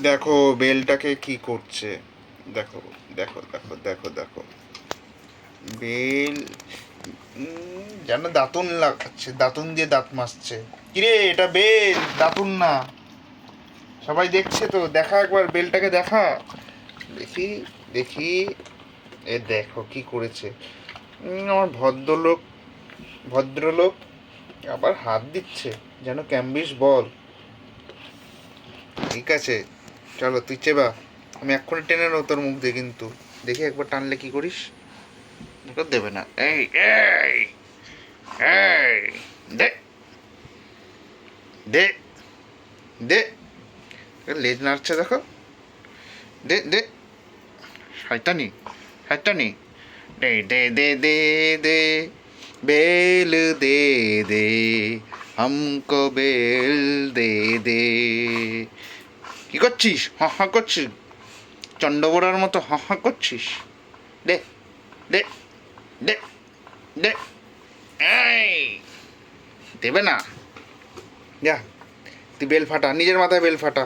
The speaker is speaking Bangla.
দেখো বেলটাকে কি করছে। দেখো দেখো দেখো দেখো দেখো বেল যেন দাঁতুন লাগাচ্ছে, দাঁতুন দিয়ে দাঁত মাজছে। কিরে এটা বেল, দাঁতুন না। সবাই দেখছে তো, দেখা একবার বেলটাকে দেখা। দেখি দেখি, এ দেখো কি করেছে। আমার ভদ্রলোক, ভদ্রলোক আবার হাত দিচ্ছে যেন ক্যাম্বিস বল। ঠিক আছে, চলো তুই চেবা, আমি এক্ষুনি টেনে নেবো তোর মুখ দিয়ে, কিন্তু দেখি একবার টানলে কি করিস। দেখো দেবে না। এই এই এই, দে দে দে, লেজ নাড়ছে দেখো, দে দে, শয়তানি শয়তানি। দে দে দে দে দে, বেল দে দে, হামকো বেল দে দে। কি করছিস, হাঁ হাঁ করছিস, চন্ডবোড়ার মতো হাঁ হাঁ করছিস। দে দে দে দে, এই দেবে না। যা, তুই বেল ফাটা, নিজের মাথায় বেল ফাটা।